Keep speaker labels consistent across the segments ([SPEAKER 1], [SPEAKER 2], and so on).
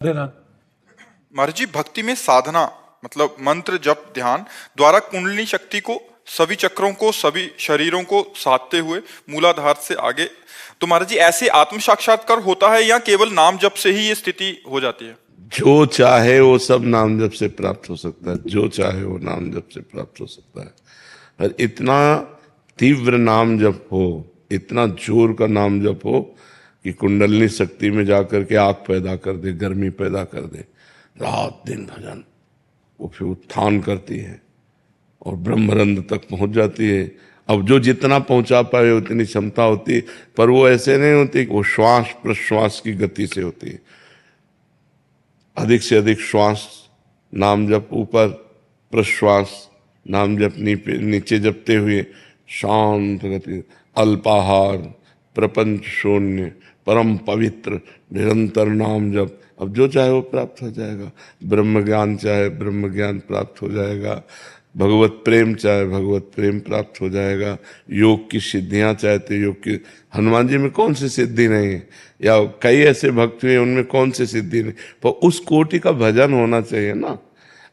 [SPEAKER 1] अरे राम।
[SPEAKER 2] महाराज जी, भक्ति में साधना मतलब मंत्र जप ध्यान द्वारा कुंडलिनी शक्ति को सभी चक्रों को सभी शरीरों को साधते हुए मूलाधार से आगे, तो महाराज जी ऐसे आत्म साक्षात्कार होता है या केवल नाम जप से ही ये स्थिति हो जाती है?
[SPEAKER 3] जो चाहे वो सब नाम जप से प्राप्त हो सकता है, जो चाहे वो नाम जप से प्राप्त हो सकता है। पर इतना तीव्र नाम जप हो, इतना जोर का नाम जप हो कि कुंडलिनी शक्ति में जाकर के आग पैदा कर दे, गर्मी पैदा कर दे, रात दिन भजन, वो फिर उत्थान करती है और ब्रह्मरंध्र तक पहुंच जाती है। अब जो जितना पहुंचा पाए उतनी क्षमता होती है, पर वो ऐसे नहीं होती, वो श्वास प्रश्वास की गति से होती है। अधिक से अधिक श्वास नाम जप ऊपर, प्रश्वास नाम जप नीचे जपते हुए शांत गति, अल्पाहार, प्रपंच शून्य, परम पवित्र निरंतर नाम जप। अब जो चाहे वो प्राप्त हो जाएगा। ब्रह्म ज्ञान चाहे ब्रह्म ज्ञान प्राप्त हो जाएगा, भगवत प्रेम चाहे भगवत प्रेम प्राप्त हो जाएगा, योग की सिद्धियां चाहे तो योग की। हनुमान जी में कौन सी सिद्धि नहीं है, या कई ऐसे भक्त हुए उनमें कौन सी सिद्धि नहीं, पर उस कोटि का भजन होना चाहिए ना।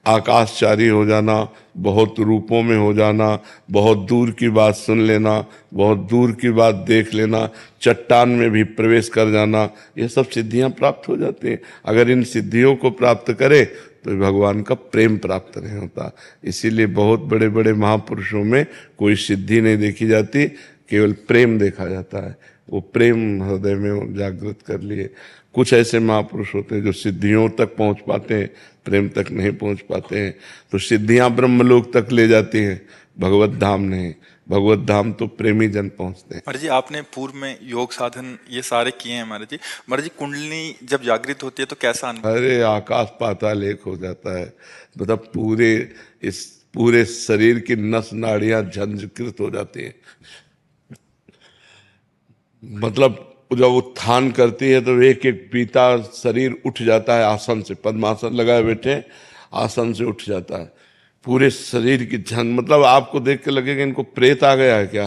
[SPEAKER 3] आकाशचारी हो जाना, बहुत रूपों में हो जाना, बहुत दूर की बात सुन लेना, बहुत दूर की बात देख लेना, चट्टान में भी प्रवेश कर जाना, ये सब सिद्धियां प्राप्त हो जाती हैं। अगर इन सिद्धियों को प्राप्त करे तो भगवान का प्रेम प्राप्त नहीं होता। इसीलिए बहुत बड़े बड़े महापुरुषों में कोई सिद्धि नहीं देखी जाती, केवल प्रेम देखा जाता है। वो प्रेम हृदय में जागृत कर लिए। कुछ ऐसे महापुरुष होते हैं जो सिद्धियों तक पहुंच पाते हैं, प्रेम तक नहीं पहुंच पाते हैं। तो सिद्धियां ब्रह्मलोक तक ले जाती हैं, भगवत धाम नहीं। भगवत धाम तो प्रेमी जन पहुंचते हैं।
[SPEAKER 2] महाराज जी, आपने पूर्व में योग साधन ये सारे किए हैं महाराज जी। महाराज जी, कुंडलिनी जब जागृत होती है तो कैसा अनुभव?
[SPEAKER 3] अरे आकाश पाताल एक हो जाता है। मतलब पूरे शरीर की नस नाड़ियां झंझकृत हो जाती हैं। मतलब जब उत्थान करती है तो एक एक पीता शरीर उठ जाता है आसन से, पद्मासन लगाए बैठे आसन से उठ जाता है। पूरे शरीर की झंझ, मतलब आपको देख के लगेगा इनको प्रेत आ गया है क्या।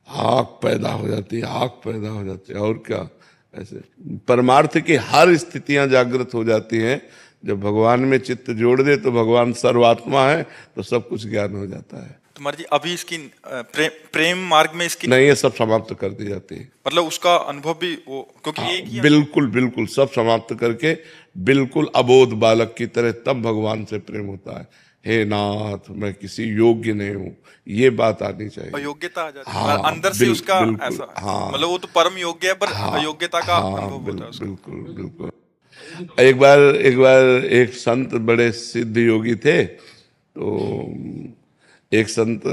[SPEAKER 3] आग पैदा हो जाती है, आग पैदा हो जाती है, और क्या। ऐसे परमार्थ की हर स्थितियां जागृत हो जाती हैं। जब भगवान में चित्त जोड़ दे तो भगवान सर्वात्मा है, तो सब कुछ ज्ञान हो जाता है।
[SPEAKER 2] तो महाराज जी, अभी इसकी प्रेम मार्ग में इसकी
[SPEAKER 3] नहीं, ये सब समाप्त कर दी जाती है।
[SPEAKER 2] मतलब उसका अनुभव भी वो, क्योंकि एक ही
[SPEAKER 3] बिल्कुल बिल्कुल सब समाप्त करके बिल्कुल अबोध बालक की तरह तब भगवान से प्रेम होता है। हे नाथ, मैं किसी योग्य नहीं हूँ, ये बात आनी चाहिए।
[SPEAKER 2] अयोग्यता आ जाती है।
[SPEAKER 3] हाँ,
[SPEAKER 2] अंदर से उसका
[SPEAKER 3] बिल्कुल,
[SPEAKER 2] ऐसा,
[SPEAKER 3] हाँ,
[SPEAKER 2] मतलब वो तो परम योग्य है, पर
[SPEAKER 3] हाँ,
[SPEAKER 2] अयोग्यता का
[SPEAKER 3] हाँ,
[SPEAKER 2] अनुभव होता है उसको।
[SPEAKER 3] बिल्कुल बिल्कुल। एक बार एक संत बड़े सिद्ध योगी थे, तो एक संत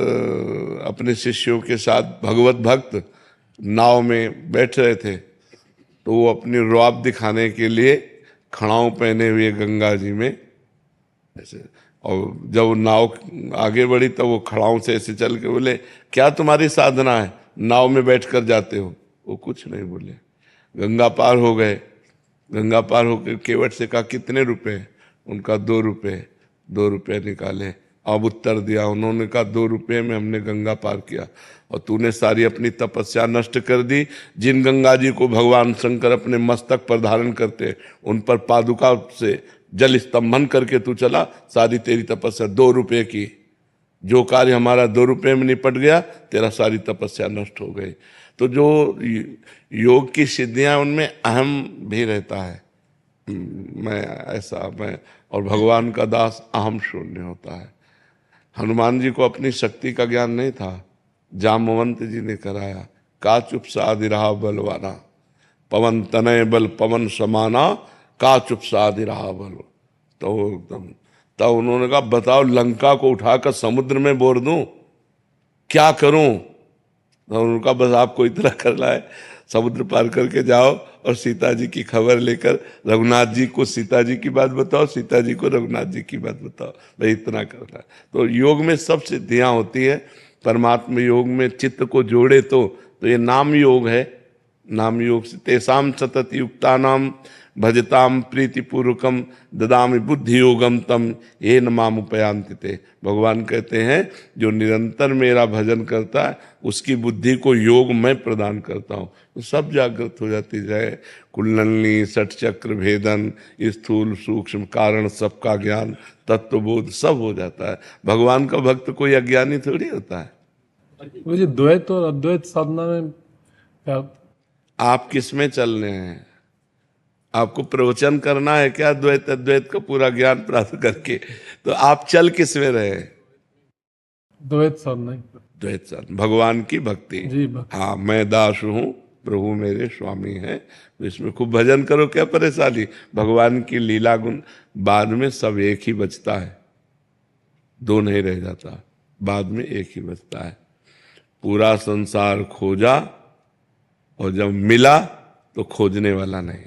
[SPEAKER 3] अपने शिष्यों के साथ भगवत भक्त नाव में बैठ रहे थे। तो वो अपनी रौब दिखाने के लिए खड़ाऊ पहने हुए गंगा जी में ऐसे, और जब वो नाव आगे बढ़ी तो वो खड़ाऊ से ऐसे चल के बोले, क्या तुम्हारी साधना है, नाव में बैठकर जाते हो। वो कुछ नहीं बोले, गंगा पार हो गए। गंगा पार होकर केवट से कहा, कितने रुपए। उनका 2 रुपए। 2 रुपए निकाले, अब उत्तर दिया। उन्होंने कहा, 2 रुपये में हमने गंगा पार किया, और तूने सारी अपनी तपस्या नष्ट कर दी। जिन गंगा जी को भगवान शंकर अपने मस्तक पर धारण करते, उन पर पादुका से जल स्तंभन करके तू चला, सारी तेरी तपस्या 2 रुपये की। जो कार्य हमारा 2 रुपये में निपट गया, तेरा सारी तपस्या नष्ट हो गई। तो जो योग की सिद्धियां, उनमें अहम भी रहता है, मैं ऐसा, मैं और भगवान का दास अहम शून्य होता है। हनुमान जी को अपनी शक्ति का ज्ञान नहीं था, जामवंत जी ने कराया। का चुप साधि रहा बलवाना, पवन तनय बल पवन समाना, का चुप साधि रहा बल। तो एकदम, तब उन्होंने कहा, बताओ लंका को उठाकर समुद्र में बोर दूं, क्या करूं। तो उनका बस आपको इतना करना है, समुद्र पार करके जाओ और सीता जी की खबर लेकर रघुनाथ जी को सीता जी की बात बताओ, सीता जी को रघुनाथ जी की बात बताओ, भाई इतना करना है। तो योग में सब सिद्धियां होती है। परमात्मा योग में चित्त को जोड़े तो ये नाम योग है। नाम योग से तेसाम सतत युक्ता नाम भजताम प्रीतिपूर्वकम ददामि बुद्धि योगम तम ये न माम उपयांति ते। भगवान कहते हैं जो निरंतर मेरा भजन करता है उसकी बुद्धि को योग मैं प्रदान करता हूँ, तो सब जागृत हो जाती जाए। कुंडलनी सठ चक्र भेदन स्थूल सूक्ष्म कारण सबका ज्ञान तत्वबोध सब हो जाता है। भगवान का भक्त कोई अज्ञानी थोड़ी होता है।
[SPEAKER 1] मुझे द्वैत और अद्वैत साधना में क्या?
[SPEAKER 3] आप किस में चल रहे हैं? आपको प्रवचन करना है क्या द्वैत अद्वैत का पूरा ज्ञान प्राप्त करके? तो आप चल किस में रहे?
[SPEAKER 1] द्वैत साधना ही।
[SPEAKER 3] द्वैत साधना, भगवान की भक्ति।
[SPEAKER 1] जी भक्ति।
[SPEAKER 3] हाँ, मैं दास हूँ, प्रभु मेरे स्वामी हैं, तो इसमें खूब भजन करो, क्या परेशानी। भगवान की लीला गुण बाद में सब एक ही बचता है, दो नहीं रह जाता, बाद में एक ही बचता है। पूरा संसार खोजा और जब मिला तो खोजने वाला नहीं।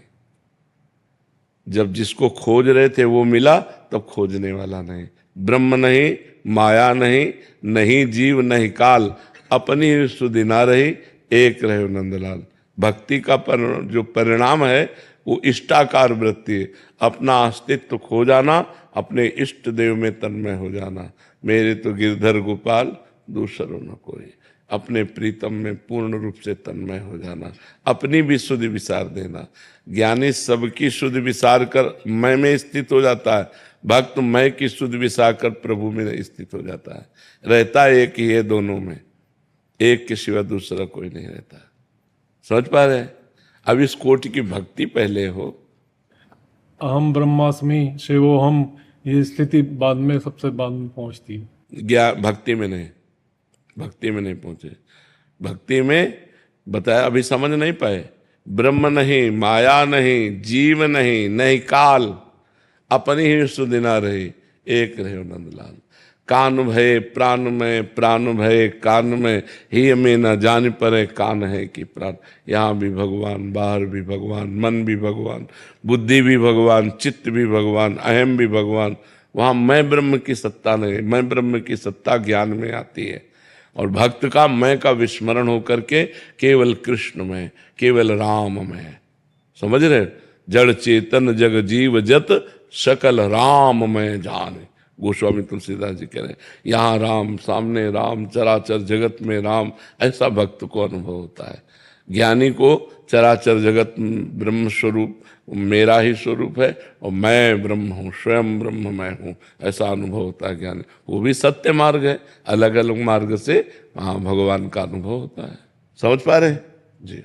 [SPEAKER 3] जब जिसको खोज रहे थे वो मिला तब खोजने वाला नहीं। ब्रह्म नहीं, माया नहीं, नहीं जीव नहीं काल, अपनी ही सुधि ना रही, एक रहे नंदलाल। भक्ति का जो परिणाम है वो इष्टाकार वृत्ति है। अपना अस्तित्व खो जाना, अपने इष्ट देव में तन्मय हो जाना। मेरे तो गिरधर गोपाल दूसरों न कोई, अपने प्रीतम में पूर्ण रूप से तन्मय हो जाना, अपनी भी सुधि विसार देना। ज्ञानी सबकी सुधि विसार कर मैं में स्थित हो जाता है, भक्त मैं की सुधि विसार कर प्रभु में स्थित हो जाता है। रहता एक ही है दोनों में, एक के सिवा दूसरा कोई नहीं रहता। समझ पा रहे हैं? अब इस कोटि की भक्ति पहले हो।
[SPEAKER 1] अहम ब्रह्मास्मि शिवोहम, ये स्थिति बाद में, सबसे बाद में पहुंचती है।
[SPEAKER 3] ज्ञान भक्ति में नहीं, भक्ति में नहीं पहुंचे। भक्ति में बताया, अभी समझ नहीं पाए। ब्रह्म नहीं, माया नहीं, जीव नहीं, नहीं काल, अपनी ही सुधि ना रही, एक रहे नंदलाल। कान भय प्राण में, प्राण भय कान में, ही में न जान परे कान है कि प्राण। यहाँ भी भगवान, बाहर भी भगवान, मन भी भगवान, बुद्धि भी भगवान, चित्त भी भगवान, अहम भी भगवान। वहाँ मैं ब्रह्म की सत्ता नहीं, मैं ब्रह्म की सत्ता ज्ञान में आती है। और भक्त का मैं का विस्मरण होकर के केवल कृष्ण में, केवल राम में। समझ रहे? जड़ चेतन जग जीव जत सकल राम में जाने। गोस्वामी तुलसीदास जी कह रहे हैं, यहाँ राम, सामने राम, चराचर जगत में राम। ऐसा भक्त को अनुभव होता है। ज्ञानी को चराचर जगत ब्रह्म स्वरूप मेरा ही स्वरूप है और मैं ब्रह्म हूँ, स्वयं ब्रह्म मैं हूँ, ऐसा अनुभव होता है ज्ञानी। वो भी सत्य मार्ग है, अलग अलग मार्ग से वहाँ भगवान का अनुभव होता है। समझ पा रहे हैं जी?